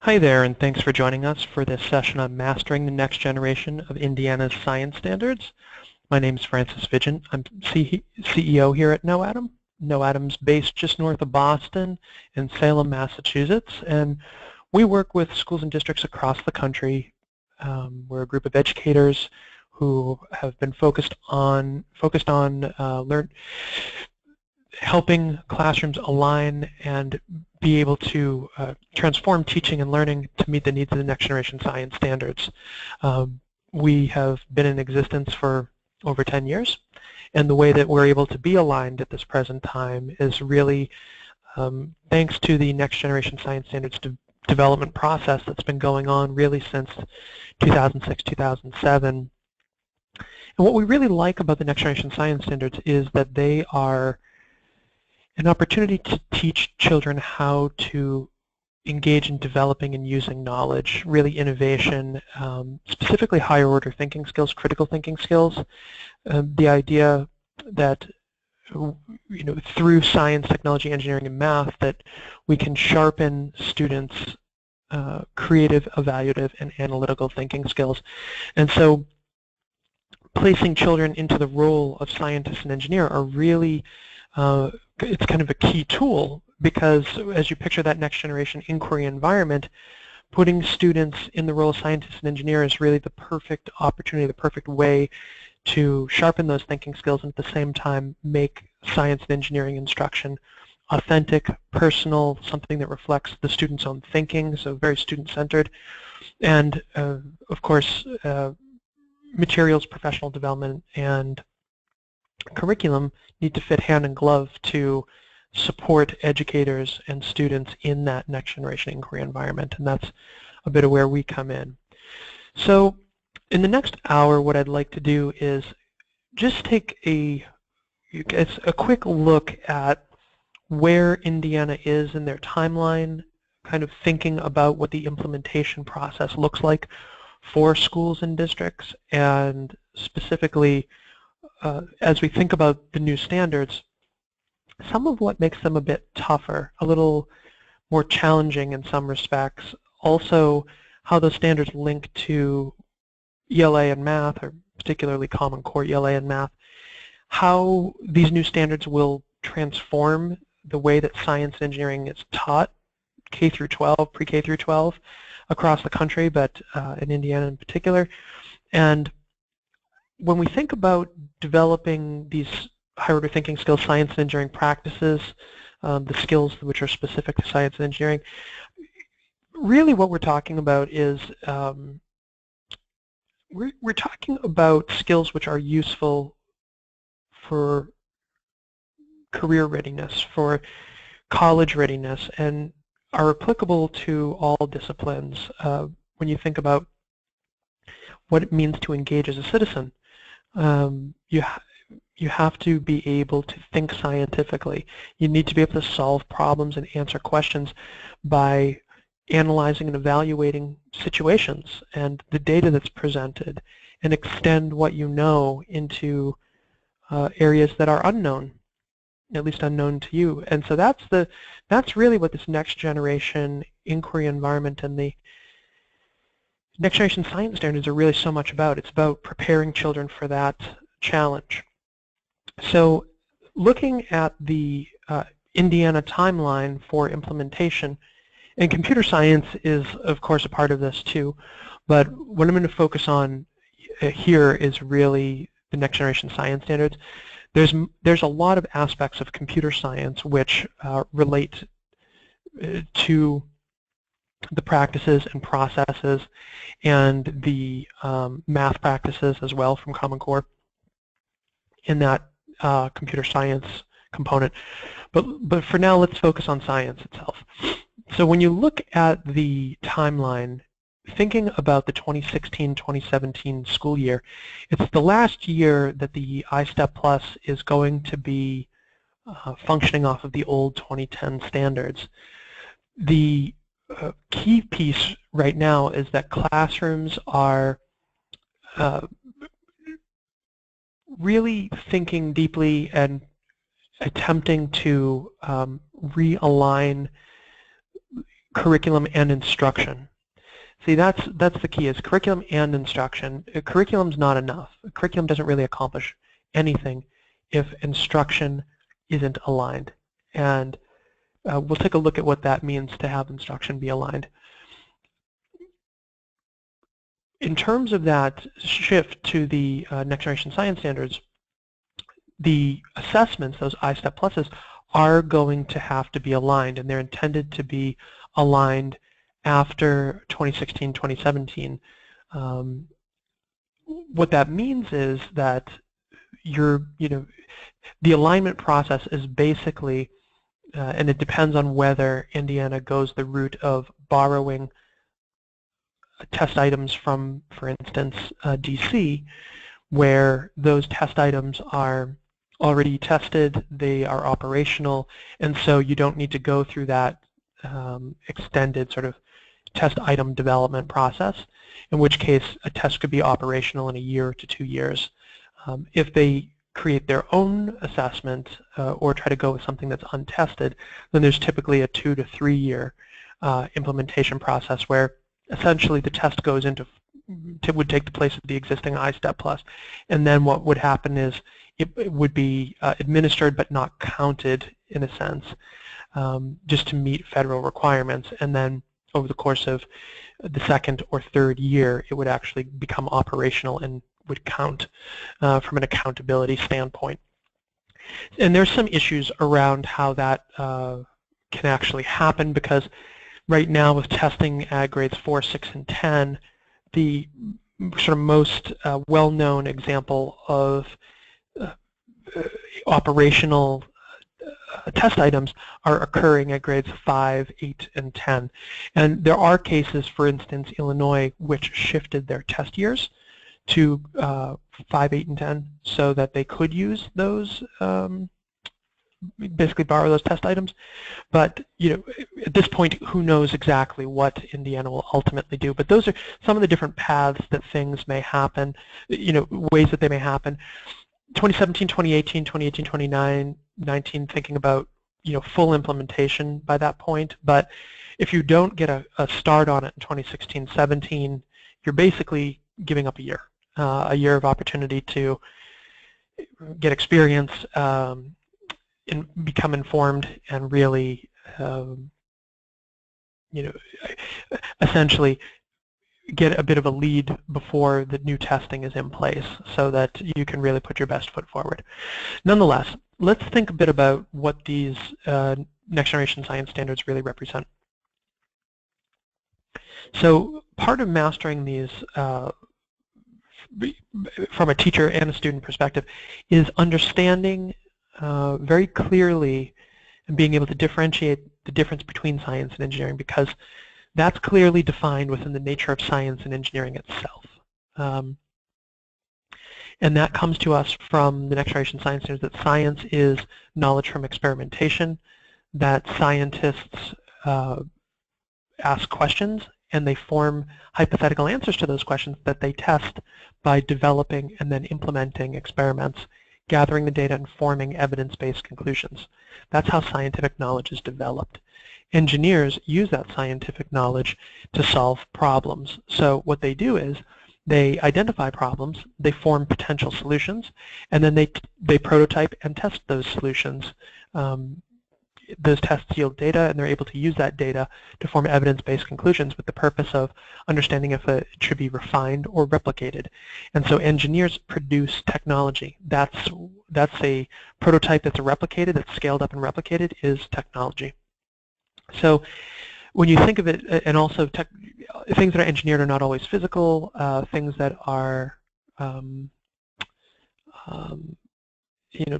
Hi there, and thanks for joining us for this session on mastering the next generation of Indiana's science standards. My name is Francis Vigent. I'm CEO here at KnowAtom. KnowAtom's based just north of Boston in Salem, Massachusetts, and we work with schools and districts across the country. We're a group of educators who have been focused on helping classrooms align and be able to transform teaching and learning to meet the needs of the next generation science standards. We have been in existence for over 10 years, and the way that we're able to be aligned at this present time is really thanks to the next generation science standards development process that's been going on really since 2006, 2007. And what we really like about the next generation science standards is that they are an opportunity to teach children how to engage in developing and using knowledge, really innovation, specifically higher order thinking skills, critical thinking skills. The idea that through science, technology, engineering, and math that we can sharpen students' creative, evaluative, and analytical thinking skills. And so placing children into the role of scientist and engineer are really it's kind of a key tool, because as you picture that next generation inquiry environment, putting students in the role of scientists and engineers is really the perfect opportunity, the perfect way to sharpen those thinking skills and at the same time make science and engineering instruction authentic, personal, something that reflects the student's own thinking, so very student-centered, and of course materials, professional development, and curriculum need to fit hand in glove to support educators and students in that next generation inquiry environment, and that's a bit of where we come in. So in the next hour, what I'd like to do is just take a quick look at where Indiana is in their timeline, kind of thinking about what the implementation process looks like for schools and districts, and specifically as we think about the new standards, some of what makes them a bit tougher, a little more challenging in some respects, also how those standards link to ELA and math, or particularly Common Core ELA and math, how these new standards will transform the way that science and engineering is taught, K through 12, pre-K through 12, across the country, but in Indiana in particular. And when we think about developing these higher order thinking skills, science and engineering practices, the skills which are specific to science and engineering, really what we're talking about is we're talking about skills which are useful for career readiness, for college readiness, and are applicable to all disciplines when you think about what it means to engage as a citizen. You have to be able to think scientifically. You need to be able to solve problems and answer questions by analyzing and evaluating situations and the data that's presented, and extend what you know into areas that are unknown, at least unknown to you. And so that's really what this next generation inquiry environment and the next generation science standards are really so much about. It's about preparing children for that challenge. So looking at the Indiana timeline for implementation, and computer science is of course a part of this too, but what I'm going to focus on here is really the next generation science standards. There's a lot of aspects of computer science which relate to the practices and processes and the math practices as well from Common Core in that computer science component. But for now, let's focus on science itself. So when you look at the timeline, thinking about the 2016-2017 school year, it's the last year that the iStep Plus is going to be functioning off of the old 2010 standards. The key piece right now is that classrooms are really thinking deeply and attempting to realign curriculum and instruction. See, that's the key, is curriculum and instruction. Curriculum's not enough. Curriculum doesn't really accomplish anything if instruction isn't aligned. And we'll take a look at what that means to have instruction be aligned. In terms of that shift to the next generation science standards, the assessments, those I-STEP pluses, are going to have to be aligned, and they're intended to be aligned after 2016, 2017. What that means is that the alignment process is basically, and it depends on whether Indiana goes the route of borrowing test items from, for instance, DC, where those test items are already tested, they are operational, and so you don't need to go through that extended sort of test item development process, in which case a test could be operational in a year to 2 years. If they create their own assessment or try to go with something that's untested, then there's typically a 2 to 3 year implementation process where essentially the test goes into, would take the place of the existing I-STEP plus, and then what would happen is it would be administered but not counted in a sense, just to meet federal requirements, and then over the course of the second or third year it would actually become operational and would count from an accountability standpoint. And there's some issues around how that can actually happen, because right now with testing at grades 4, 6, and 10, the sort of most well-known example of operational test items are occurring at grades 5, 8, and 10. And there are cases, for instance, Illinois, which shifted their test years to 5, 8, and 10 so that they could use those, basically borrow those test items. But at this point, who knows exactly what Indiana will ultimately do. But those are some of the different paths that things may happen, ways that they may happen. 2017, 2018, 2018, 2019, thinking about full implementation by that point. But if you don't get a start on it in 2016, 17, you're basically giving up a year of opportunity to get experience, become informed, and really, essentially get a bit of a lead before the new testing is in place so that you can really put your best foot forward. Nonetheless, let's think a bit about what these next generation science standards really represent. So part of mastering these from a teacher and a student perspective is understanding very clearly and being able to differentiate the difference between science and engineering, because that's clearly defined within the nature of science and engineering itself. And that comes to us from the next generation science standards, that science is knowledge from experimentation, that scientists ask questions and they form hypothetical answers to those questions that they test by developing and then implementing experiments, gathering the data and forming evidence-based conclusions. That's how scientific knowledge is developed. Engineers use that scientific knowledge to solve problems. So what they do is they identify problems, they form potential solutions, and then they prototype and test those solutions. Those tests yield data, and they're able to use that data to form evidence-based conclusions with the purpose of understanding if it should be refined or replicated. And so engineers produce technology. That's a prototype that's replicated, that's scaled up and replicated, is technology. So when you think of it, and also things that are engineered are not always physical, things that are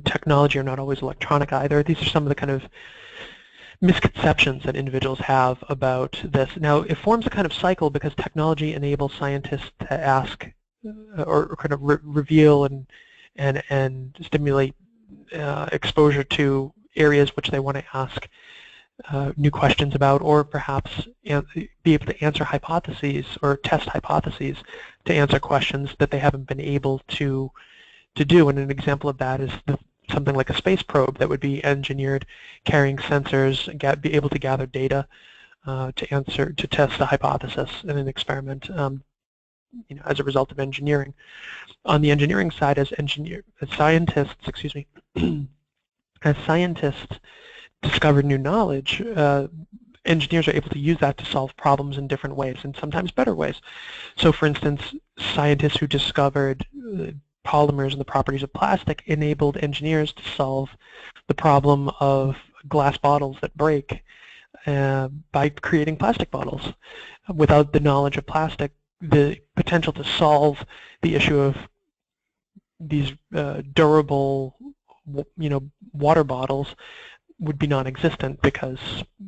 technology are not always electronic either. These are some of the kind of misconceptions that individuals have about this. Now, it forms a kind of cycle because technology enables scientists to ask or kind of reveal and stimulate exposure to areas which they want to ask new questions about, or perhaps be able to answer hypotheses or test hypotheses to answer questions that they haven't been able to do. And an example of that is something like a space probe that would be engineered, carrying sensors, be able to gather data to test a hypothesis in an experiment, as a result of engineering. On the engineering side, as scientists, excuse me, as scientists discover new knowledge, engineers are able to use that to solve problems in different ways, and sometimes better ways. So, for instance, scientists who discovered polymers and the properties of plastic enabled engineers to solve the problem of glass bottles that break by creating plastic bottles. Without the knowledge of plastic, the potential to solve the issue of these durable, water bottles would be non-existent because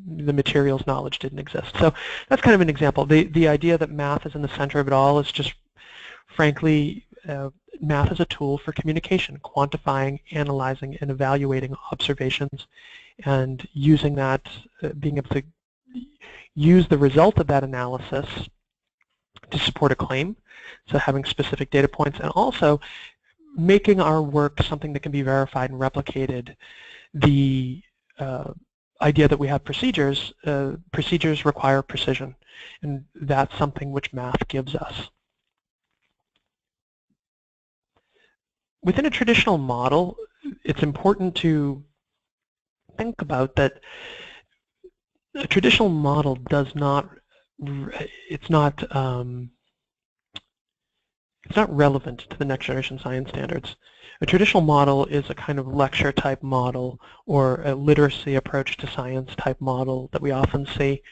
the materials knowledge didn't exist. So that's kind of an example. The idea that math is in the center of it all is just, frankly, math is a tool for communication, quantifying, analyzing, and evaluating observations, and using that, being able to use the result of that analysis to support a claim, so having specific data points, and also making our work something that can be verified and replicated. The idea that we have procedures, procedures require precision, and that's something which math gives us. Within a traditional model, it's important to think about that a traditional model does not, it's not relevant to the next generation science standards. A traditional model is a kind of lecture type model or a literacy approach to science type model that we often see,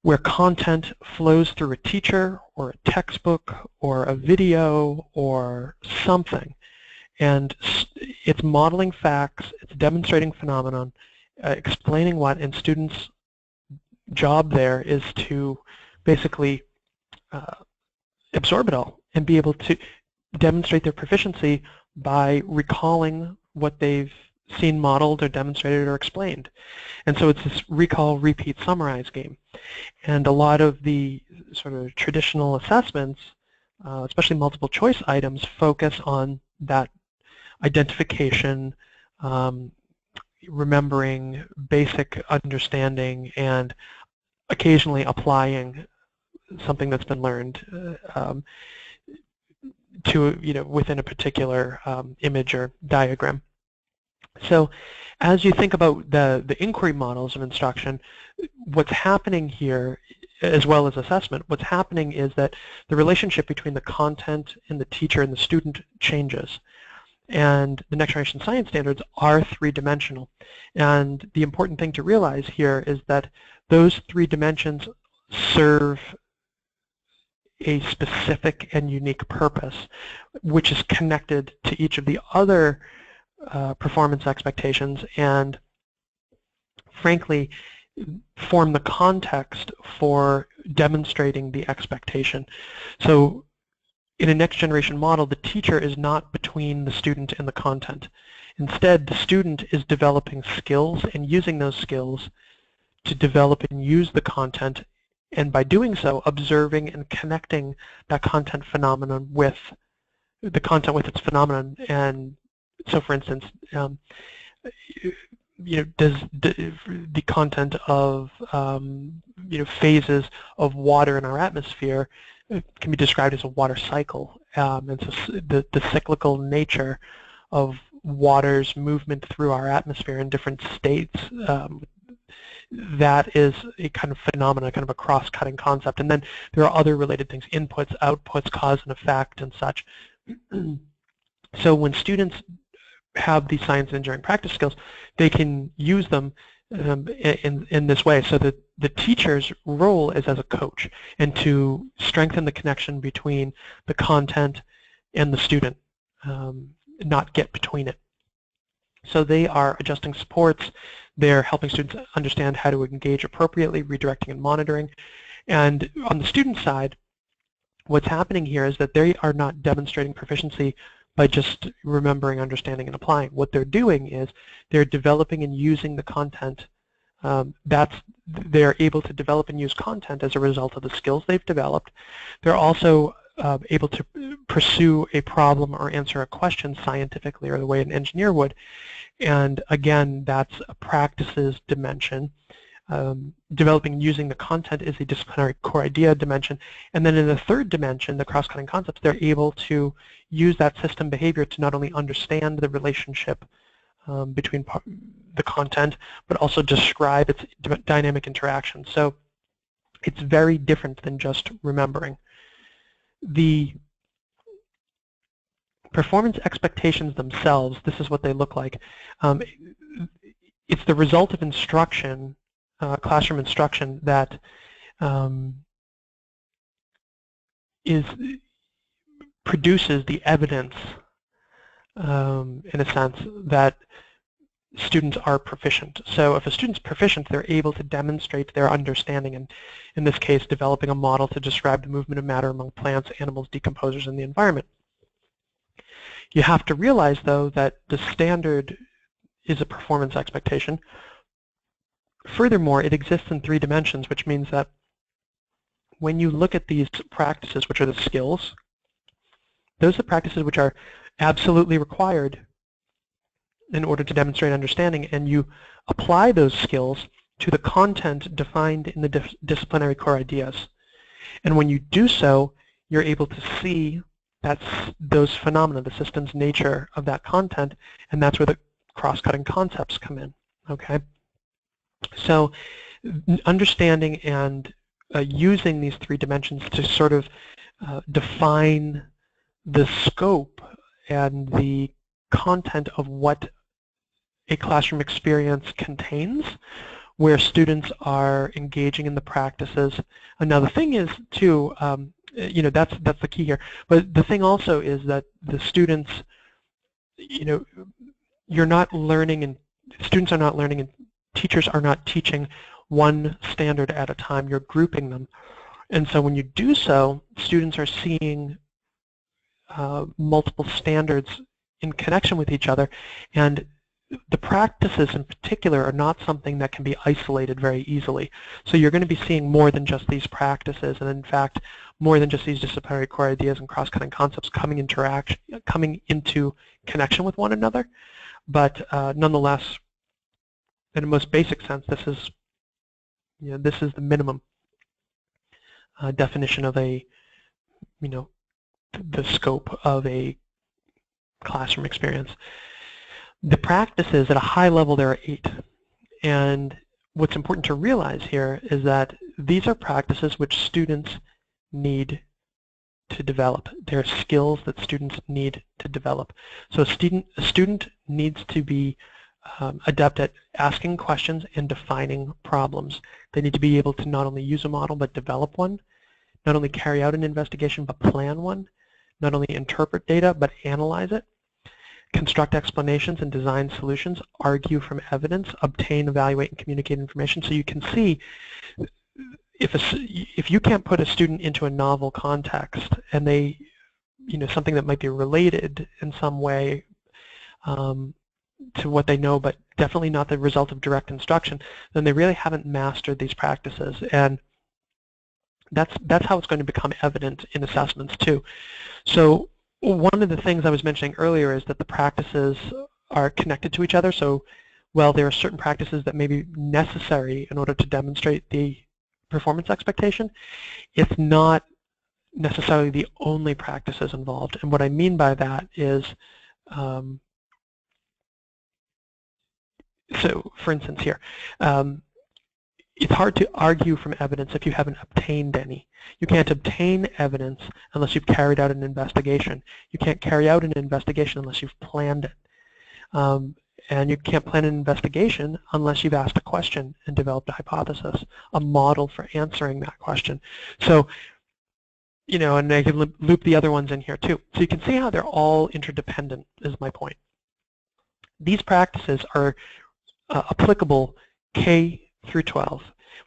where content flows through a teacher or a textbook or a video or something. And it's modeling facts, it's demonstrating phenomenon, explaining what, and students' job there is to basically absorb it all and be able to demonstrate their proficiency by recalling what they've seen modeled or demonstrated or explained. And so it's this recall, repeat, summarize game. And a lot of the sort of traditional assessments, especially multiple choice items, focus on that identification, remembering, basic understanding, and occasionally applying something that's been learned to, within a particular image or diagram. So as you think about the inquiry models of instruction, what's happening here, as well as assessment, what's happening is that the relationship between the content and the teacher and the student changes. And the next generation science standards are three-dimensional. And the important thing to realize here is that those three dimensions serve a specific and unique purpose, which is connected to each of the other performance expectations, and frankly form the context for demonstrating the expectation. So in a next generation model, the teacher is not between the student and the content. Instead, the student is developing skills and using those skills to develop and use the content, and by doing so, observing and connecting that content phenomenon with the content with its phenomenon. And so, for instance, does the content of phases of water in our atmosphere can be described as a water cycle, and so the cyclical nature of water's movement through our atmosphere in different states, that is a kind of phenomenon, kind of a cross-cutting concept. And then there are other related things: inputs, outputs, cause and effect, and such. So when students have these science and engineering practice skills, they can use them in this way. So that the teacher's role is as a coach, and to strengthen the connection between the content and the student, not get between it. So they are adjusting supports, they're helping students understand how to engage appropriately, redirecting and monitoring. And on the student side, what's happening here is that they are not demonstrating proficiency by just remembering, understanding, and applying. What they're doing is they're developing and using the content. They're able to develop and use content as a result of the skills they've developed. They're also able to pursue a problem or answer a question scientifically, or the way an engineer would. And again, that's a practices dimension. developing and using the content is a disciplinary core idea dimension. And then in the third dimension, the cross-cutting concepts, they're able to use that system behavior to not only understand the relationship between the content, but also describe its dynamic interaction. So it's very different than just remembering. The performance expectations themselves, this is what they look like. It's the result of instruction, classroom instruction, that produces the evidence, in a sense, that students are proficient. So if a student's proficient, they're able to demonstrate their understanding, and in this case, developing a model to describe the movement of matter among plants, animals, decomposers, and the environment. You have to realize, though, that the standard is a performance expectation. Furthermore, it exists in 3 dimensions, which means that when you look at these practices, which are the skills, those are practices which are absolutely required in order to demonstrate understanding, and you apply those skills to the content defined in the disciplinary core ideas. And when you do so, you're able to see those phenomena, the system's nature of that content, and that's where the cross-cutting concepts come in. Okay? So understanding and using these 3 dimensions to sort of define the scope and the content of what a classroom experience contains, where students are engaging in the practices. And now the thing is, too, you know, that's the key here. But the thing also is that the students, you know, you're not learning, and students are not learning, and teachers are not teaching one standard at a time. You're grouping them. And so when you do so, students are seeing multiple standards in connection with each other, and the practices in particular are not something that can be isolated very easily. So you're going to be seeing more than just these practices, and in fact more than just these disciplinary core ideas and cross-cutting concepts coming into connection with one another. But nonetheless, in a most basic sense, this is, you know, this is the minimum definition of a, you know, the scope of a classroom experience. The practices at a high level, there are 8. And what's important to realize here is that these are practices which students need to develop. They're skills that students need to develop. So a student needs to be adept at asking questions and defining problems. They need to be able to not only use a model but develop one, not only carry out an investigation but plan one, not only interpret data but analyze it, construct explanations and design solutions, argue from evidence, obtain, evaluate, and communicate information. So you can see, if you can't put a student into a novel context and they, you know, something that might be related in some way to what they know, but definitely not the result of direct instruction, then they really haven't mastered these practices. And that's how it's going to become evident in assessments too. So one of the things I was mentioning earlier is that the practices are connected to each other. So while there are certain practices that may be necessary in order to demonstrate the performance expectation, it's not necessarily the only practices involved. And what I mean by that is, so for instance here, it's hard to argue from evidence if you haven't obtained any. You can't obtain evidence unless you've carried out an investigation. You can't carry out an investigation unless you've planned it. And you can't plan an investigation unless you've asked a question and developed a hypothesis, a model for answering that question. So, you know, and I can loop the other ones in here too. So you can see how they're all interdependent, is my point. These practices are applicable K through 12.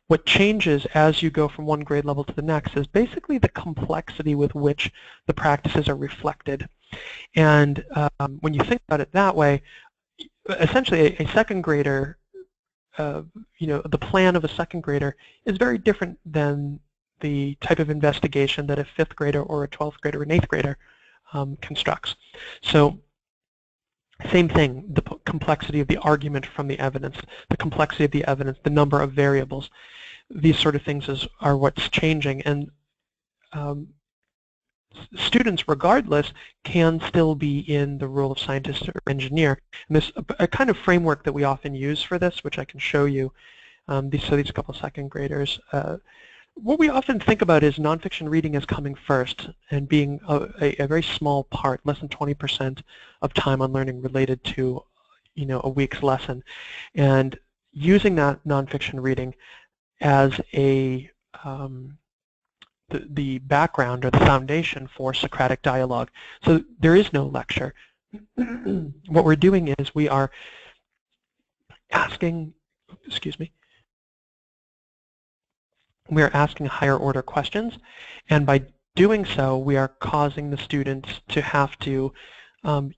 What changes as you go from one grade level to the next is basically the complexity with which the practices are reflected. And when you think about it that way, essentially a second grader, you know, the plan of a second grader is very different than the type of investigation that a 5th grader or a 12th grader or an 8th grader constructs. So Same thing, the complexity of the argument from the evidence, the complexity of the evidence, the number of variables. These sort of things are what's changing, and students, regardless, can still be in the role of scientist or engineer. And there's a kind of framework that we often use for this, which I can show you. These couple of second graders. What we often think about is nonfiction reading as coming first and being a very small part, less than 20% of time on learning related to, a week's lesson, and using that nonfiction reading as the background or the foundation for Socratic dialogue. So there is no lecture. What we're doing is we are asking, we are asking higher order questions, and by doing so we are causing the students to have to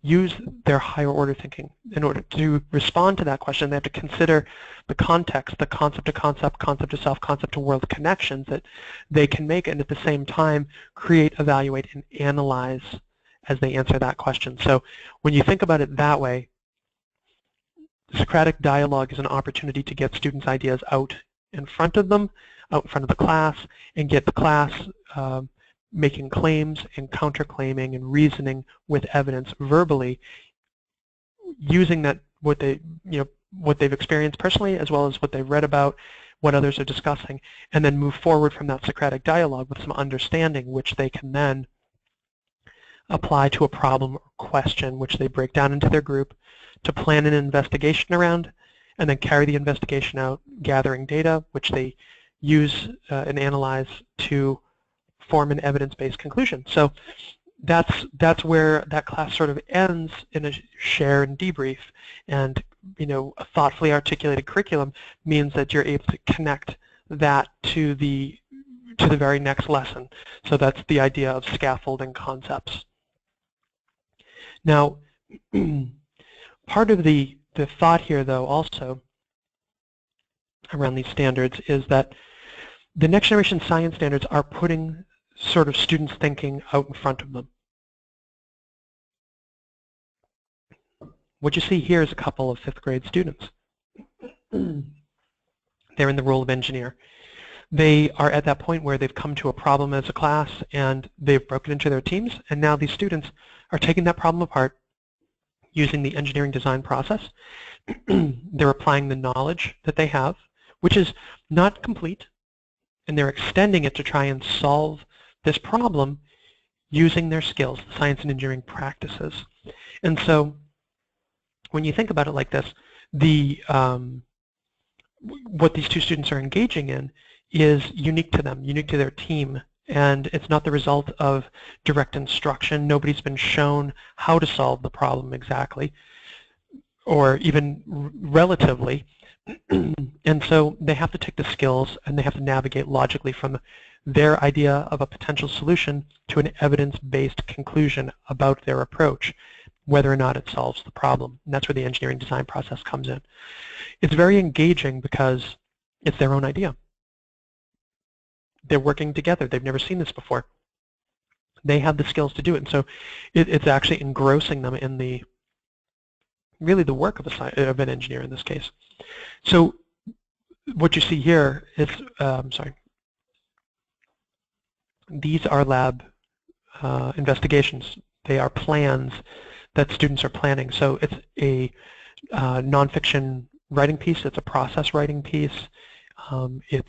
use their higher order thinking. In order to respond to that question, they have to consider the context, the concept to concept, concept to self, concept to world connections that they can make, and at the same time create, evaluate, and analyze as they answer that question. So when you think about it that way, Socratic dialogue is an opportunity to get students' ideas out in front of them, out in front of the class, and get the class making claims and counterclaiming and reasoning with evidence verbally, using that what they've experienced personally as well as what they've read about, what others are discussing, and then move forward from that Socratic dialogue with some understanding, which they can then apply to a problem or question, which they break down into their group to plan an investigation around, and then carry the investigation out, gathering data, which they use and analyze to form an evidence-based conclusion. So that's where that class sort of ends in a share and debrief, and a thoughtfully articulated curriculum means that you're able to connect that to the very next lesson. So that's the idea of scaffolding concepts. Now, part of the thought here, though, also around these standards is that the next generation science standards are putting sort of students' thinking out in front of them. What you see here is a couple of 5th grade students. They're in the role of engineer. They are at that point where they've come to a problem as a class and they've broken into their teams, and now these students are taking that problem apart using the engineering design process. They're applying the knowledge that they have, which is not complete, and they're extending it to try and solve this problem using their skills, the science and engineering practices. And so when you think about it like this, what these two students are engaging in is unique to them, unique to their team, and it's not the result of direct instruction. Nobody's been shown how to solve the problem exactly, or even relatively. And so they have to take the skills and they have to navigate logically from their idea of a potential solution to an evidence-based conclusion about their approach, whether or not it solves the problem. And that's where the engineering design process comes in. It's very engaging because it's their own idea. They're working together. They've never seen this before. They have the skills to do it. And so it's actually engrossing them in really the work of an engineer in this case. So what you see here is, these are lab investigations. They are plans that students are planning. So it's a nonfiction writing piece. It's a process writing piece. It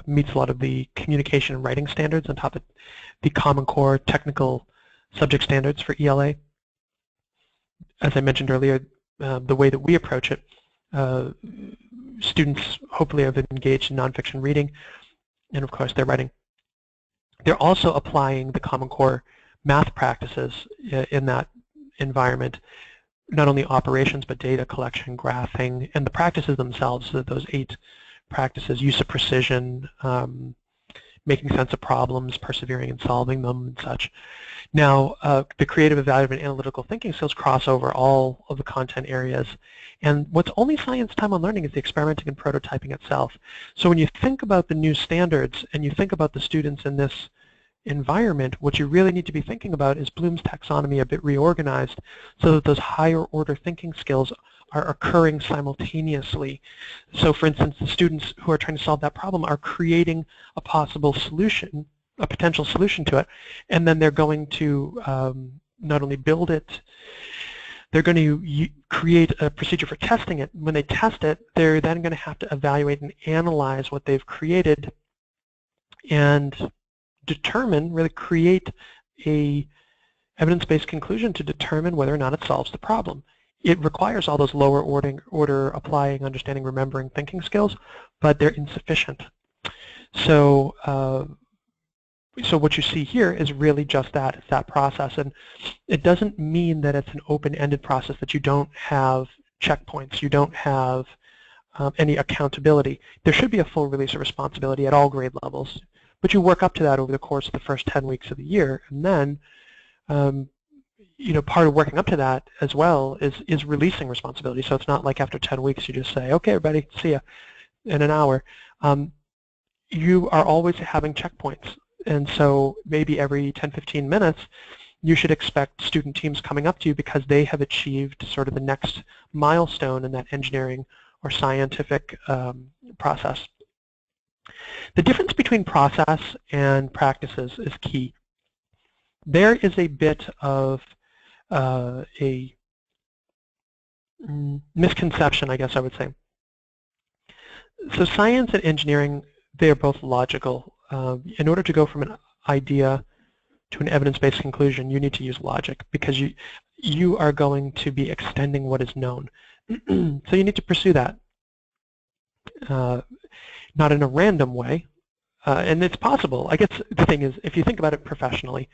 meets a lot of the communication and writing standards on top of the Common Core technical subject standards for ELA. As I mentioned earlier, the way that we approach it, students hopefully have engaged in nonfiction reading, and of course they're writing. They're also applying the Common Core math practices in that environment, not only operations but data collection, graphing, and the practices themselves, so those 8 practices: use of precision, making sense of problems, persevering in solving them, and such. Now, the creative, evaluative, and analytical thinking skills cross over all of the content areas. And what's only science time on learning is the experimenting and prototyping itself. So when you think about the new standards and you think about the students in this environment, what you really need to be thinking about is Bloom's taxonomy a bit reorganized so that those higher order thinking skills are occurring simultaneously. So for instance, the students who are trying to solve that problem are creating a possible solution, a potential solution to it, and then they're going to not only build it, they're going to create a procedure for testing it. When they test it, they're then going to have to evaluate and analyze what they've created and determine, really create a evidence-based conclusion to determine whether or not it solves the problem. It requires all those lower order applying, understanding, remembering, thinking skills, but they're insufficient. So so what you see here is really just that, it's that process. And it doesn't mean that it's an open-ended process, that you don't have checkpoints, you don't have any accountability. There should be a full release of responsibility at all grade levels, but you work up to that over the course of the first 10 weeks of the year. And then part of working up to that as well is releasing responsibility. So it's not like after 10 weeks you just say, okay, everybody, see ya in an hour. You are always having checkpoints. And so maybe every 10-15 minutes, you should expect student teams coming up to you because they have achieved sort of the next milestone in that engineering or scientific process. The difference between process and practices is key. There is a bit of a misconception, I guess I would say. So science and engineering, they are both logical. In order to go from an idea to an evidence-based conclusion, you need to use logic because you are going to be extending what is known. So you need to pursue that, not in a random way. And it's possible. I guess the thing is, if you think about it professionally,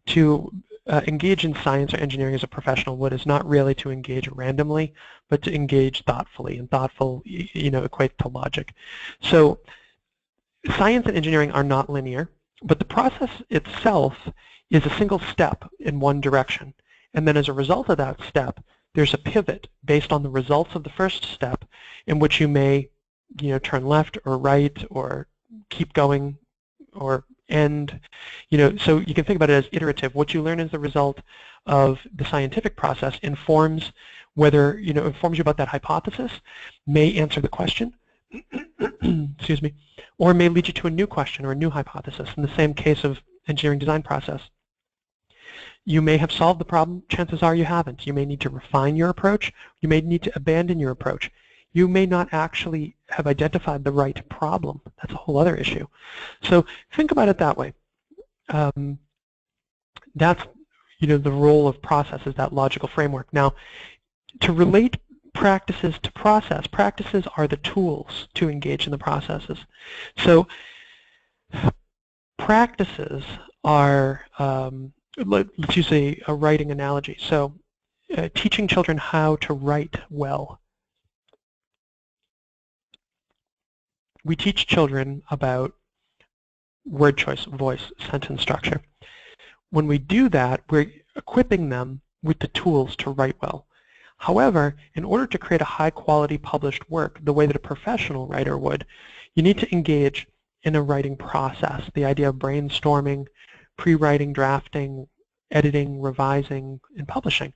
to engage in science or engineering as a professional, what is not really to engage randomly, but to engage thoughtfully, and thoughtful, equates to logic. So science and engineering are not linear, but the process itself is a single step in one direction. And then as a result of that step, there's a pivot based on the results of the first step in which you may turn left or right or keep going or end. So you can think about it as iterative. What you learn as the result of the scientific process informs whether, informs you about that hypothesis, may answer the question, excuse me, or may lead you to a new question or a new hypothesis. In the same case of engineering design process. You may have solved the problem, chances are you haven't. You may need to refine your approach, you may need to abandon your approach. You may not actually have identified the right problem. That's a whole other issue. So think about it that way. That's the role of process, is that logical framework. Now, to relate practices to process, practices are the tools to engage in the processes. So practices are, let's use a writing analogy. So teaching children how to write well. We teach children about word choice, voice, sentence structure. When we do that, we're equipping them with the tools to write well. However, in order to create a high-quality published work the way that a professional writer would, you need to engage in a writing process, the idea of brainstorming, pre-writing, drafting, editing, revising, and publishing.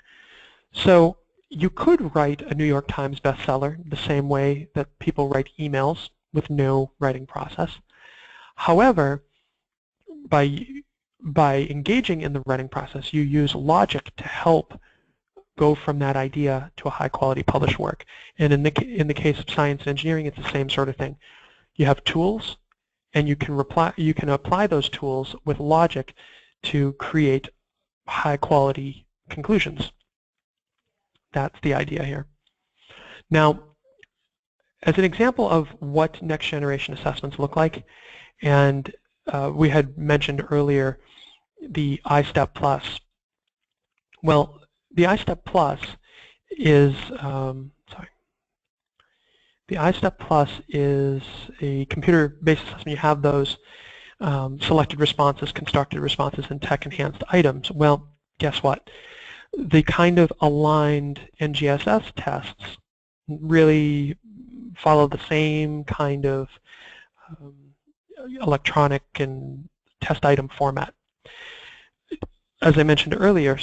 So you could write a New York Times bestseller the same way that people write emails with no writing process. However, by engaging in the writing process, you use logic to help go from that idea to a high-quality published work. And in the case of science and engineering, it's the same sort of thing. You have tools, and you can apply those tools with logic to create high-quality conclusions. That's the idea here. Now, as an example of what next generation assessments look like, and we had mentioned earlier the iStep Plus. Well, the iStep Plus is the iStep Plus is a computer-based assessment. You have those selected responses, constructed responses, and tech-enhanced items. Well, guess what? The kind of aligned NGSS tests really follow the same kind of electronic and test item format. As I mentioned earlier,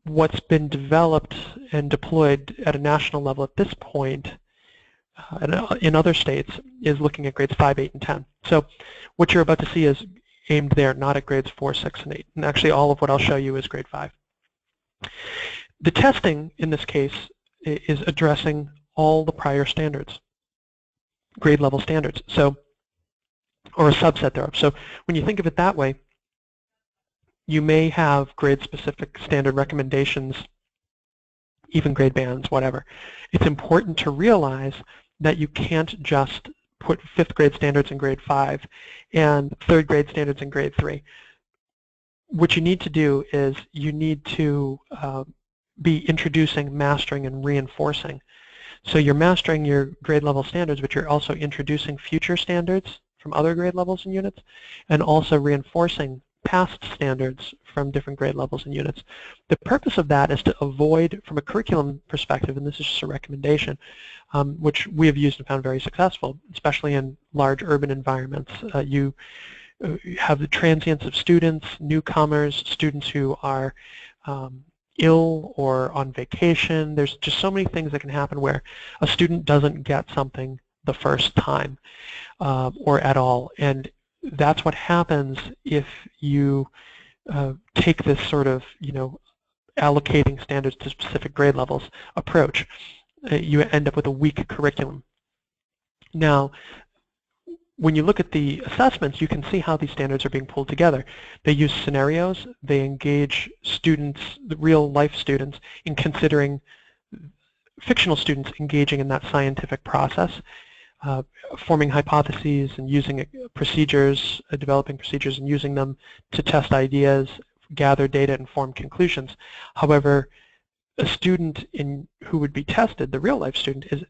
what's been developed and deployed at a national level at this point in other states is looking at grades 5, 8, and 10. So what you're about to see is aimed there, not at grades 4, 6, and 8. And actually all of what I'll show you is grade 5. The testing in this case is addressing all the prior standards, grade level standards, so, or a subset thereof. So when you think of it that way, you may have grade-specific standard recommendations, even grade bands, whatever. It's important to realize that you can't just put 5th grade standards in grade 5 and 3rd grade standards in grade 3. What you need to do is you need to be introducing, mastering, and reinforcing. So you're mastering your grade level standards, but you're also introducing future standards from other grade levels and units, and also reinforcing past standards from different grade levels and units. The purpose of that is to avoid, from a curriculum perspective, and this is just a recommendation, which we have used and found very successful, especially in large urban environments. You have the transience of students, newcomers, students who are ill or on vacation. There's just so many things that can happen where a student doesn't get something the first time or at all. And that's what happens if you take this sort of, allocating standards to specific grade levels approach. You end up with a weak curriculum. Now, when you look at the assessments, you can see how these standards are being pulled together. They use scenarios. They engage students, the real-life students, in considering fictional students engaging in that scientific process, forming hypotheses and using procedures, developing procedures and using them to test ideas, gather data, and form conclusions. However, a student who would be tested, the real-life student, is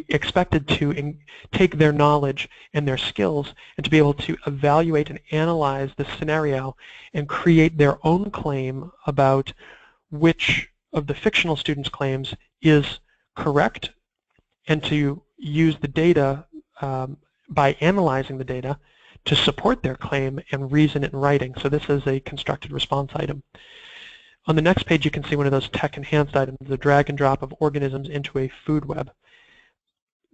expected to take their knowledge and their skills and to be able to evaluate and analyze the scenario and create their own claim about which of the fictional student's claims is correct, and to use the data by analyzing the data to support their claim and reason it in writing. So this is a constructed response item. On the next page you can see one of those tech-enhanced items, the drag and drop of organisms into a food web.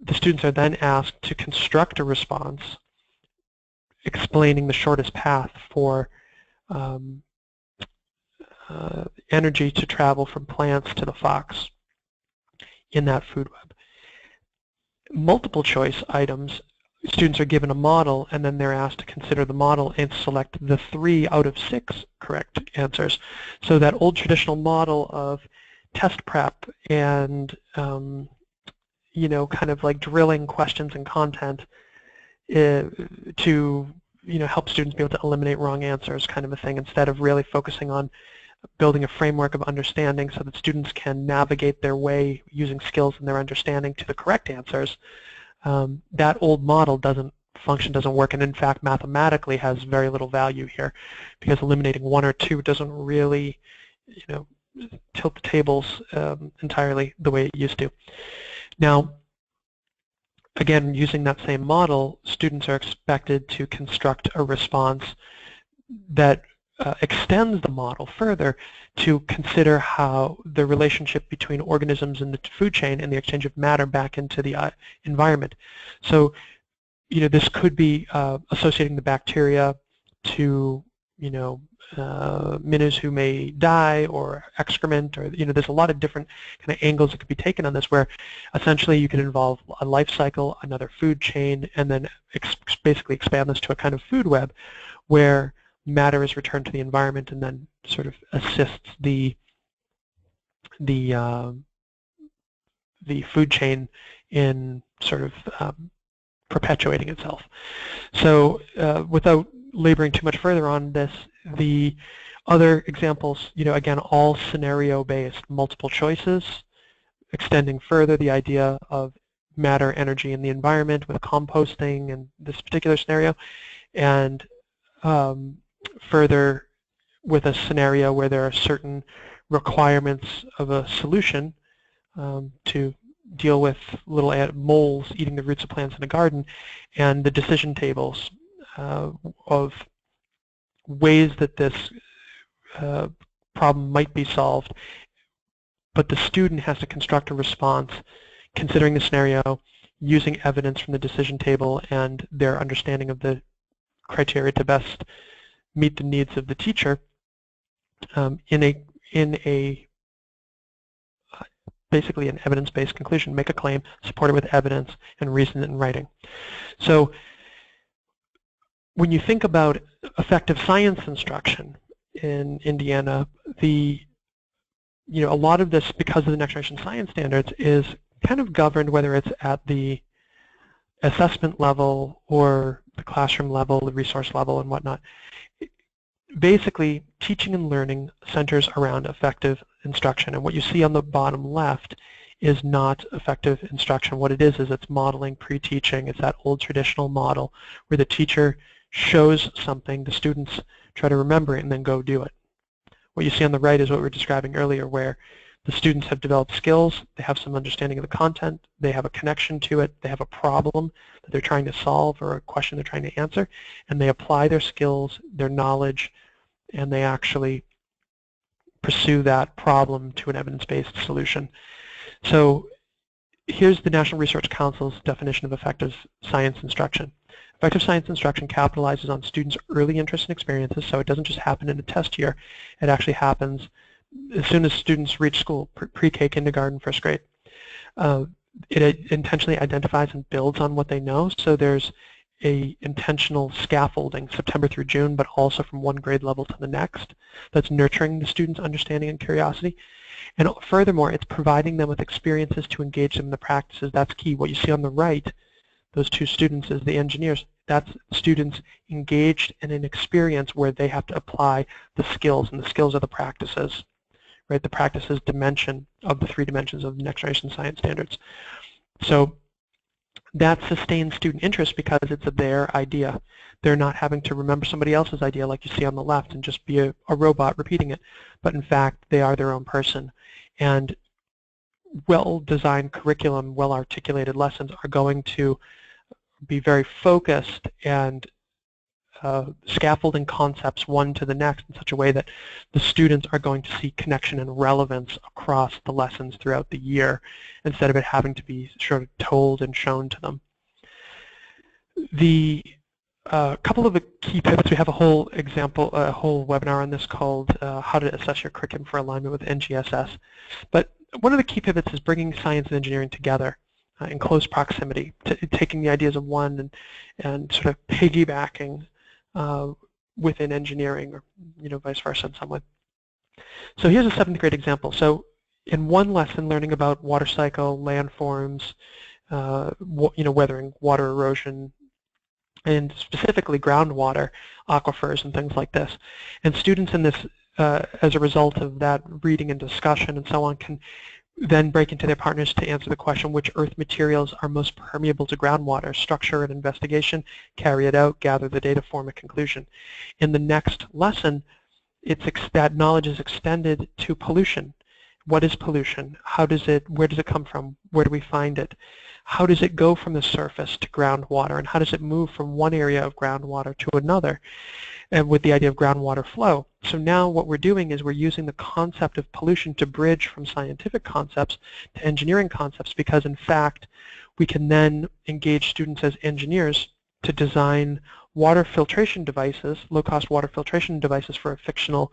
The students are then asked to construct a response explaining the shortest path for energy to travel from plants to the fox in that food web. Multiple choice items, students are given a model and then they're asked to consider the model and select the 3 out of 6 correct answers. So that old traditional model of test prep and kind of like drilling questions and content to help students be able to eliminate wrong answers, kind of a thing, instead of really focusing on building a framework of understanding so that students can navigate their way using skills and their understanding to the correct answers. That old model doesn't work, and in fact mathematically has very little value here, because eliminating 1 or 2 doesn't really tilt the tables entirely the way it used to. Now, again, using that same model, students are expected to construct a response that extends the model further to consider how the relationship between organisms in the food chain and the exchange of matter back into the environment. So, this could be associating the bacteria to, minnows who may die, or excrement, or there's a lot of different kind of angles that could be taken on this, where essentially you can involve a life cycle, another food chain, and then basically expand this to a kind of food web where matter is returned to the environment and then sort of assists the food chain in sort of perpetuating itself. So without laboring too much further on this, the other examples, again, all scenario-based, multiple choices, extending further the idea of matter, energy, and the environment with composting in this particular scenario, and further with a scenario where there are certain requirements of a solution to deal with little moles eating the roots of plants in a garden, and the decision tables of ways that this problem might be solved, but the student has to construct a response considering the scenario, using evidence from the decision table and their understanding of the criteria to best meet the needs of the teacher basically an evidence-based conclusion, make a claim, support it with evidence, and reason it in writing. So when you think about effective science instruction in Indiana, a lot of this, because of the next generation science standards, is kind of governed whether it's at the assessment level or the classroom level, the resource level, and whatnot. Basically, teaching and learning centers around effective instruction, and what you see on the bottom left is not effective instruction. What it is it's modeling, pre-teaching. It's that old traditional model where the teacher shows something, the students try to remember it, and then go do it. What you see on the right is what we were describing earlier, where the students have developed skills, they have some understanding of the content, they have a connection to it, they have a problem that they're trying to solve or a question they're trying to answer, and they apply their skills, their knowledge, and they actually pursue that problem to an evidence-based solution. So here's the National Research Council's definition of effective science instruction. Effective science instruction capitalizes on students' early interests and experiences, so it doesn't just happen in a test year. It actually happens as soon as students reach school, pre-K, kindergarten, first grade. It intentionally identifies and builds on what they know, so there's a intentional scaffolding September through June, but also from one grade level to the next, that's nurturing the students' understanding and curiosity. And furthermore, it's providing them with experiences to engage them in the practices. That's key. What you see on the right, those two students is the engineers. That's students engaged in an experience where they have to apply the skills, and the skills are the practices, right? The practices dimension of the 3 dimensions of the next generation science standards. So that sustains student interest because it's their idea. They're not having to remember somebody else's idea like you see on the left and just be a robot repeating it, but in fact they are their own person. And well-designed curriculum, well-articulated lessons are going to be very focused and scaffolding concepts one to the next in such a way that the students are going to see connection and relevance across the lessons throughout the year instead of it having to be sort of told and shown to them. The couple of the key pivots, we have a whole example, a whole webinar on this called How to Assess Your Curriculum for Alignment with NGSS. But one of the key pivots is bringing science and engineering together in close proximity, taking the ideas of one and sort of piggybacking within engineering, or vice versa in some way. So here's a 7th grade example. So in one lesson, learning about water cycle, landforms, weathering, water erosion, and specifically groundwater, aquifers, and things like this. And students in this, as a result of that reading and discussion and so on, can then break into their partners to answer the question, which earth materials are most permeable to groundwater? Structure an investigation, carry it out, gather the data, form a conclusion. In the next lesson, that knowledge is extended to pollution. What is pollution? Where does it come from? Where do we find it? How does it go from the surface to groundwater? And how does it move from one area of groundwater to another? And with the idea of groundwater flow. So now what we're doing is we're using the concept of pollution to bridge from scientific concepts to engineering concepts, because in fact we can then engage students as engineers to design water filtration devices, low-cost water filtration devices for a fictional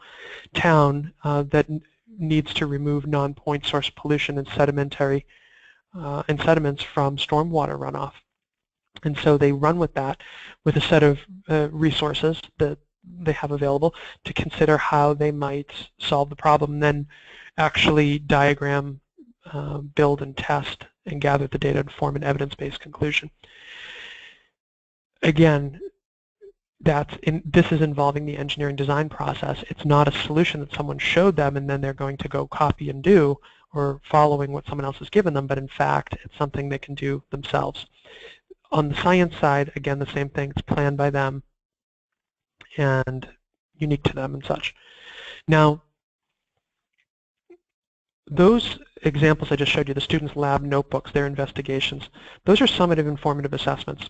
town that needs to remove non-point source pollution and sediments from stormwater runoff. And so they run with that, with a set of resources that they have available to consider how they might solve the problem, and then actually diagram, build and test, and gather the data to form an evidence-based conclusion. Again, this is involving the engineering design process. It's not a solution that someone showed them and then they're going to go copy and do, or following what someone else has given them, but in fact it's something they can do themselves. On the science side, again, the same thing. It's planned by them and unique to them and such. Now, those examples I just showed you, the students' lab notebooks, their investigations, those are summative informative assessments.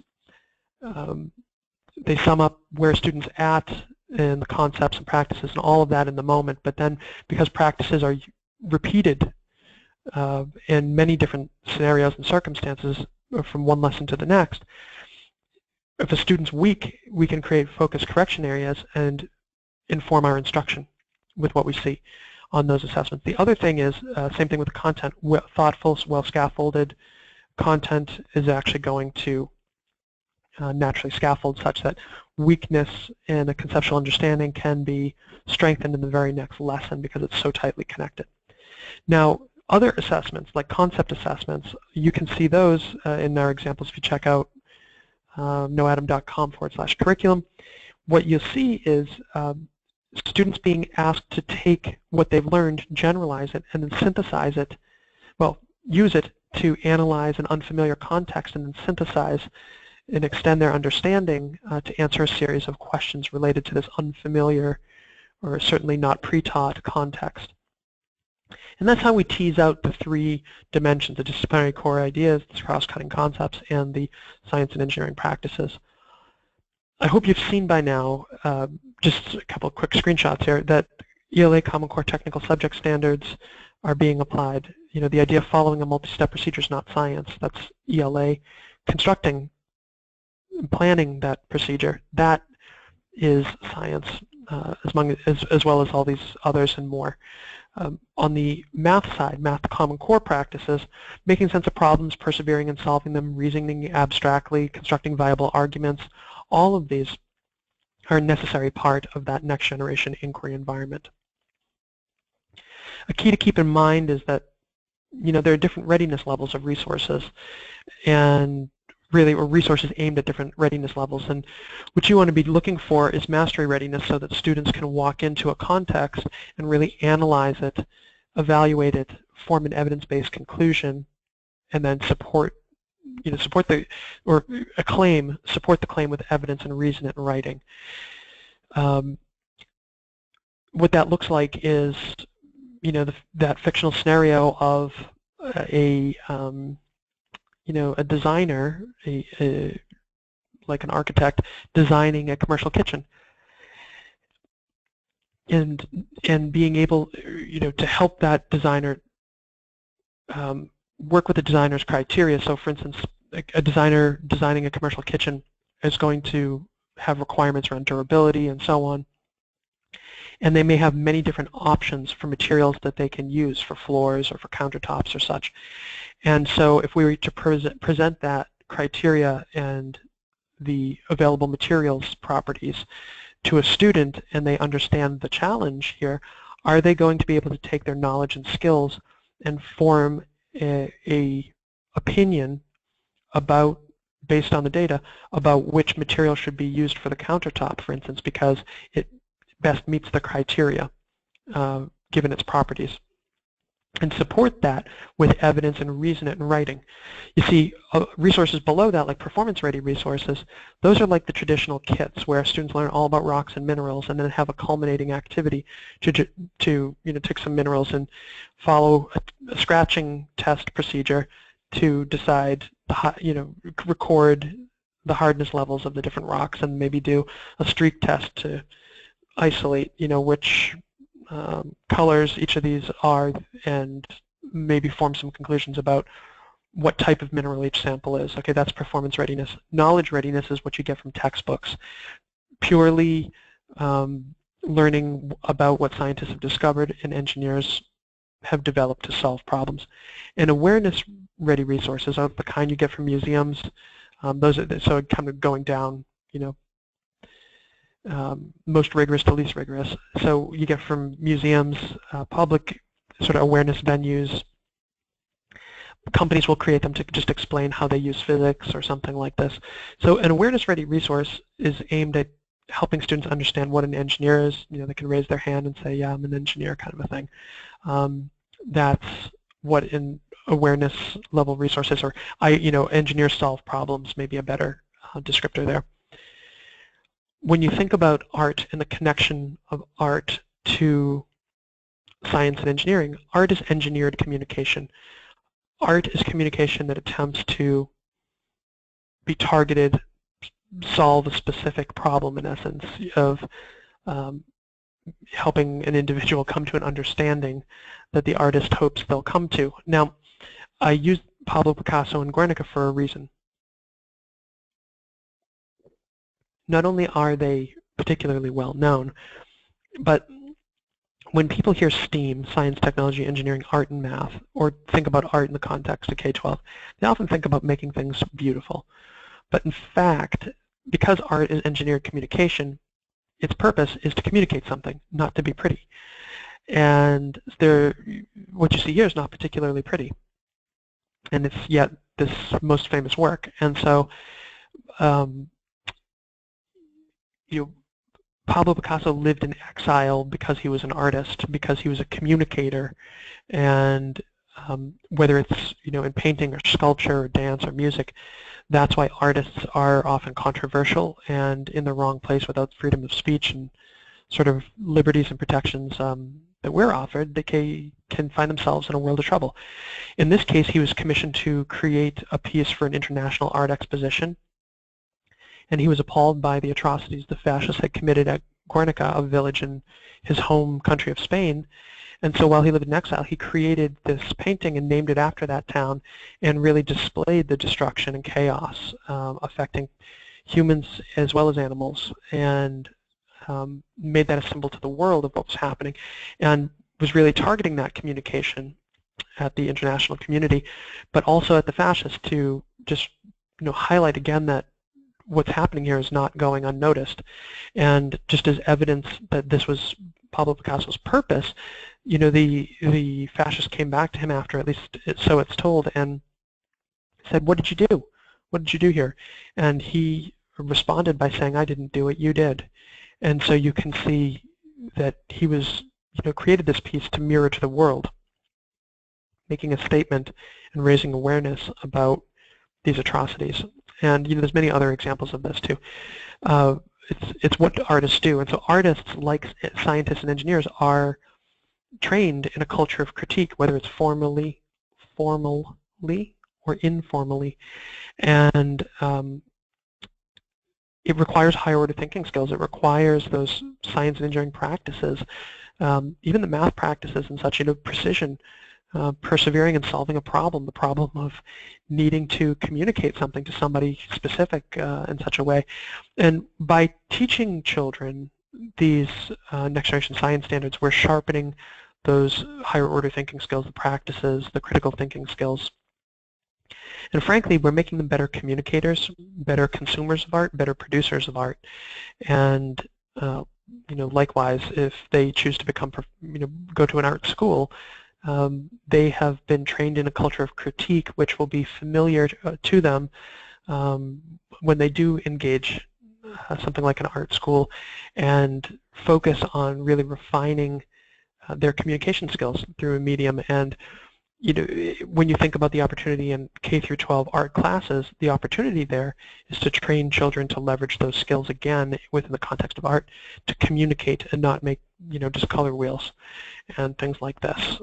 they sum up where students at and the concepts and practices and all of that in the moment, but then because practices are repeated in many different scenarios and circumstances from one lesson to the next, if a student's weak, we can create focus correction areas and inform our instruction with what we see on those assessments. The other thing is, same thing with the content, thoughtful, well-scaffolded content is actually going to naturally scaffold such that weakness in a conceptual understanding can be strengthened in the very next lesson because it's so tightly connected. Now, other assessments, like concept assessments, you can see those in our examples if you check out KnowAtom.com/curriculum. What you'll see is students being asked to take what they've learned, generalize it, and then synthesize it, well, use it to analyze an unfamiliar context and then synthesize and extend their understanding to answer a series of questions related to this unfamiliar or certainly not pre-taught context. And that's how we tease out the three dimensions, the disciplinary core ideas, the cross-cutting concepts, and the science and engineering practices. I hope you've seen by now, just a couple of quick screenshots here, that ELA Common Core Technical Subject Standards are being applied. You know, the idea of following a multi-step procedure is not science. That's ELA. Constructing and planning that procedure, that is science, as well as all these others and more. On the math side, math Common Core practices, making sense of problems, persevering in solving them, reasoning abstractly, constructing viable arguments, all of these are a necessary part of that next generation inquiry environment. A key to keep in mind is that, you know, there are different readiness levels of resources, and really, or resources aimed at different readiness levels. And what you want to be looking for is mastery readiness so that students can walk into a context and really analyze it, evaluate it, form an evidence-based conclusion, and then support the claim with evidence and reason it in writing. What that looks like is, you know, that fictional scenario of a designer, like an architect, designing a commercial kitchen, and being able, you know, to help that designer work with the designer's criteria. So, for instance, a designer designing a commercial kitchen is going to have requirements around durability and so on. And they may have many different options for materials that they can use for floors or for countertops or such. And so if we were to present that criteria and the available materials properties to a student and they understand the challenge here, are they going to be able to take their knowledge and skills and form a opinion about, based on the data, about which material should be used for the countertop, for instance, because it best meets the criteria given its properties, and support that with evidence and reason it in writing. You see, resources below that, like performance-ready resources, those are like the traditional kits where students learn all about rocks and minerals and then have a culminating activity to take some minerals and follow a scratching test procedure to decide, record the hardness levels of the different rocks and maybe do a streak test to isolate, which colors each of these are, and maybe form some conclusions about what type of mineral each sample is. Okay, that's performance readiness. Knowledge readiness is what you get from textbooks. Purely learning about what scientists have discovered and engineers have developed to solve problems. And awareness-ready resources are the kind you get from museums. Those are so kind of going down, most rigorous to least rigorous. So you get from museums, public sort of awareness venues. Companies will create them to just explain how they use physics or something like this. So an awareness-ready resource is aimed at helping students understand what an engineer is. They can raise their hand and say, yeah, I'm an engineer, kind of a thing. That's what in awareness level resources, or engineers solve problems, may be a better descriptor there. When you think about art and the connection of art to science and engineering, art is engineered communication. Art is communication that attempts to be targeted, solve a specific problem, in essence, of helping an individual come to an understanding that the artist hopes they'll come to. Now, I used Pablo Picasso and Guernica for a reason. Not only are they particularly well known, but when people hear STEAM, science, technology, engineering, art, and math, or think about art in the context of K-12, they often think about making things beautiful. But in fact, because art is engineered communication, its purpose is to communicate something, not to be pretty. And what you see here is not particularly pretty. And it's yet this most famous work. And so Pablo Picasso lived in exile because he was an artist, because he was a communicator, and whether it's in painting or sculpture or dance or music, that's why artists are often controversial and in the wrong place without freedom of speech and sort of liberties and protections that we're offered. They can find themselves in a world of trouble. In this case, he was commissioned to create a piece for an international art exposition, and he was appalled by the atrocities the fascists had committed at Guernica, a village in his home country of Spain. And so while he lived in exile, he created this painting and named it after that town and really displayed the destruction and chaos affecting humans as well as animals, and made that a symbol to the world of what was happening, and was really targeting that communication at the international community, but also at the fascists to just highlight again that what's happening here is not going unnoticed. And just as evidence that this was Pablo Picasso's purpose, the fascists came back to him after, at least so it's told, and said, "What did you do? What did you do here?" And he responded by saying, "I didn't do it, you did." And so you can see that he was, created this piece to mirror to the world, making a statement and raising awareness about these atrocities. And there's many other examples of this too. It's what artists do, and so artists, like scientists and engineers, are trained in a culture of critique, whether it's formally or informally, and it requires higher order thinking skills. It requires those science and engineering practices, even the math practices and such, precision, persevering in solving a problem, the problem of needing to communicate something to somebody specific in such a way. And by teaching children these next generation science standards, we're sharpening those higher order thinking skills, the practices, the critical thinking skills. And frankly, we're making them better communicators, better consumers of art, better producers of art. And likewise, if they choose to become, go to an art school, they have been trained in a culture of critique, which will be familiar to them when they do engage something like an art school, and focus on really refining their communication skills through a medium. And when you think about the opportunity in K through 12 art classes, the opportunity there is to train children to leverage those skills again within the context of art, to communicate and not make just color wheels and things like this.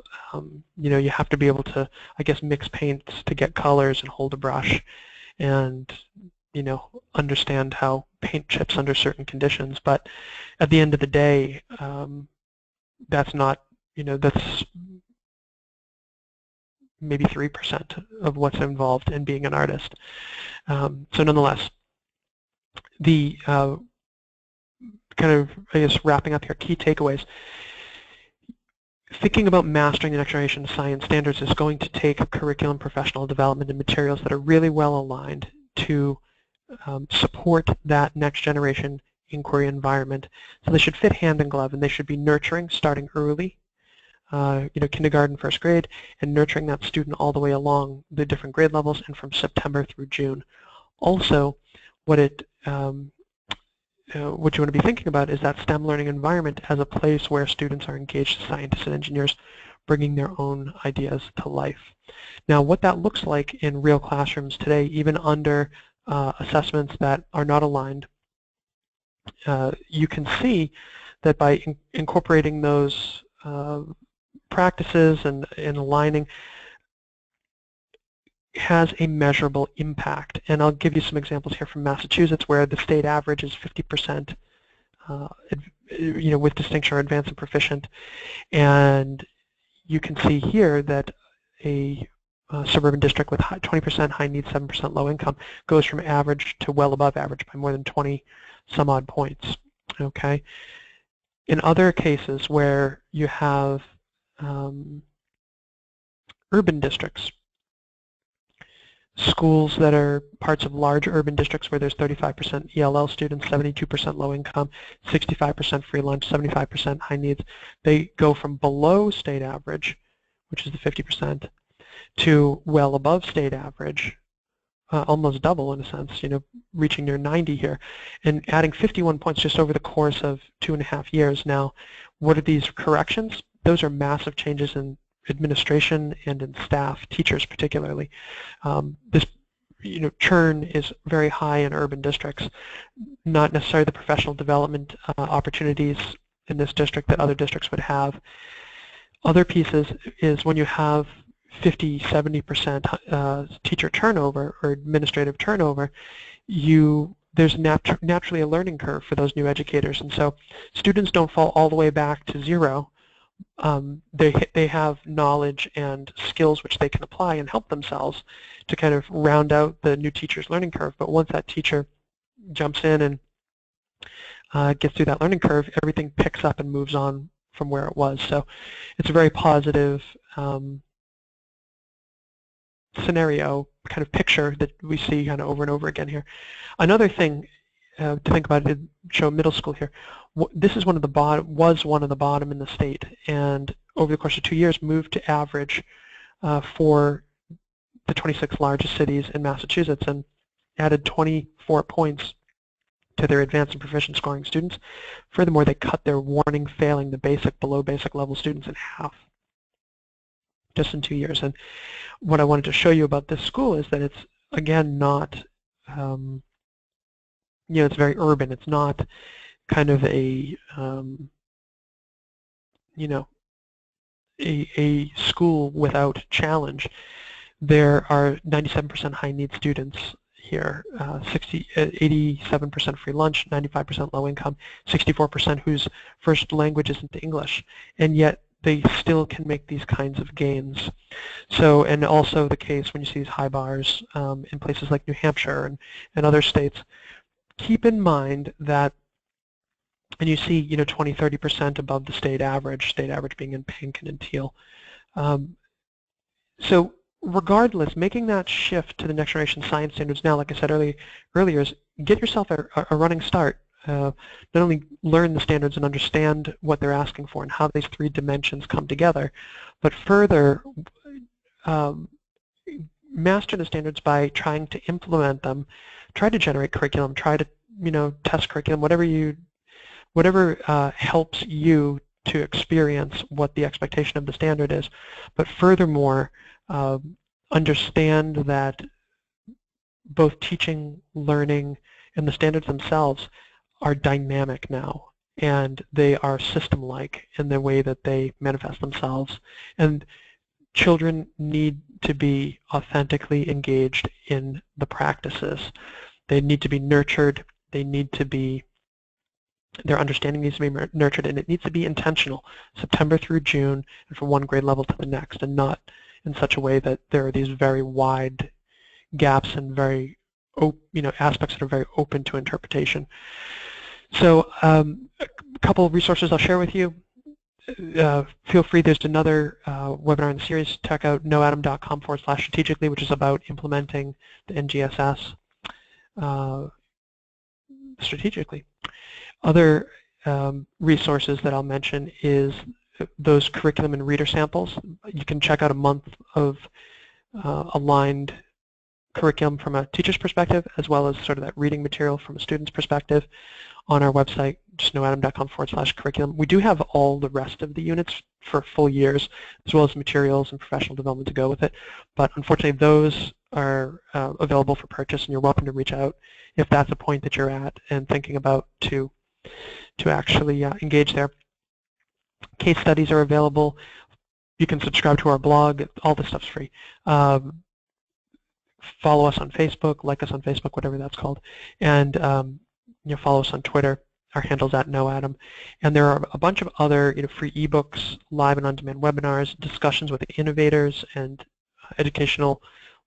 You have to be able to, I guess, mix paints to get colors and hold a brush, and understand how paint chips under certain conditions. But at the end of the day, that's not, that's maybe 3% of what's involved in being an artist. So nonetheless, the kind of, I guess, wrapping up here, key takeaways. Thinking about mastering the next generation science standards is going to take curriculum, professional development, and materials that are really well aligned to support that next generation inquiry environment. So they should fit hand in glove, and they should be nurturing, starting early, kindergarten, first grade, and nurturing that student all the way along the different grade levels and from September through June. Also, what you want to be thinking about is that STEM learning environment as a place where students are engaged as scientists and engineers, bringing their own ideas to life. Now, what that looks like in real classrooms today, even under assessments that are not aligned, you can see that by incorporating those practices and aligning, has a measurable impact. And I'll give you some examples here from Massachusetts where the state average is 50%, with distinction or advanced and proficient. And you can see here that a suburban district with 20% high needs, 7% low income goes from average to well above average by more than 20 some odd points. Okay. In other cases where you have urban districts, schools that are parts of large urban districts where there's 35% ELL students, 72% low income, 65% free lunch, 75% high needs, they go from below state average, which is the 50%, to well above state average, almost double in a sense, reaching near 90 here, and adding 51 points just over the course of 2.5 years. Now, what are these corrections? Those are massive changes in administration and in staff, teachers particularly. This churn is very high in urban districts, not necessarily the professional development opportunities in this district that other districts would have. Other pieces is when you have 50, 70% teacher turnover or administrative turnover, there's naturally a learning curve for those new educators, and so students don't fall all the way back to zero. They have knowledge and skills which they can apply and help themselves to kind of round out the new teacher's learning curve. But once that teacher jumps in and gets through that learning curve, everything picks up and moves on from where it was. So it's a very positive scenario, kind of picture that we see kind of over and over again here. Another thing to think about, to show middle school here, this is one of the bottom in the state, and over the course of 2 years moved to average for the 26 largest cities in Massachusetts, and added 24 points to their advanced and proficient scoring students. Furthermore, they cut their warning failing, the basic, below basic level students, in half just in 2 years. And what I wanted to show you about this school is that it's, again, not, it's very urban. It's not kind of a, a school without challenge. There are 97% high need students here, 87% free lunch, 95% low income, 64% whose first language isn't English, and yet they still can make these kinds of gains. So, and also the case when you see these high bars in places like New Hampshire and other states, keep in mind that, and you see 20, 30% above the state average being in pink and in teal. So regardless, making that shift to the next generation science standards now, like I said earlier, is get yourself a running start. Not only learn the standards and understand what they're asking for and how these three dimensions come together, but further master the standards by trying to implement them, try to generate curriculum, try to test curriculum, whatever helps you to experience what the expectation of the standard is. But furthermore, understand that both teaching, learning, and the standards themselves are dynamic now, and they are system-like in the way that they manifest themselves. And children need to be authentically engaged in the practices. They need to be nurtured. They need to be, their understanding needs to be nurtured, and it needs to be intentional, September through June, and from one grade level to the next, and not in such a way that there are these very wide gaps and very, aspects that are very open to interpretation. So a couple of resources I'll share with you. Feel free, there's another webinar in the series. Check out KnowAtom.com/strategically, which is about implementing the NGSS strategically. Other resources that I'll mention is those curriculum and reader samples. You can check out a month of aligned curriculum from a teacher's perspective, as well as sort of that reading material from a student's perspective on our website, just KnowAtom.com/curriculum. We do have all the rest of the units for full years, as well as materials and professional development to go with it. But unfortunately, those are available for purchase, and you're welcome to reach out if that's a point that you're at and thinking about to actually engage there. Case studies are available. You can subscribe to our blog. All this stuff's free. follow us on Facebook, like us on Facebook, whatever that's called, and follow us on Twitter. Our handle's at KnowAtom. And there are a bunch of other free ebooks, live and on-demand webinars, discussions with innovators and educational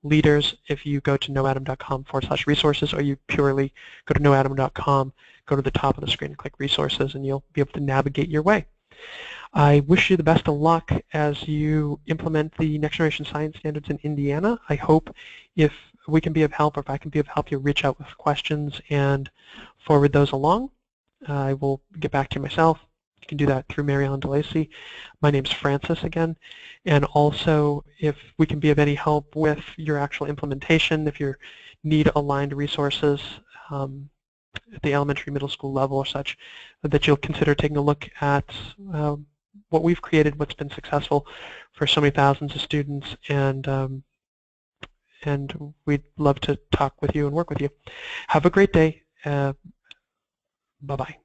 leaders. If you go to knowatom.com/resources, or you purely go to knowatom.com, go to the top of the screen and click resources, and you'll be able to navigate your way. I wish you the best of luck as you implement the Next Generation Science Standards in Indiana. I hope if we can be of help, or if I can be of help, you'll reach out with questions and forward those along. I will get back to you myself. You can do that through Mary Ellen DeLacy. My name's Francis again. And also, if we can be of any help with your actual implementation, if you need aligned resources at the elementary, middle school level or such, that you'll consider taking a look at what we've created, what's been successful for so many thousands of students, and we'd love to talk with you and work with you. Have a great day. Bye-bye.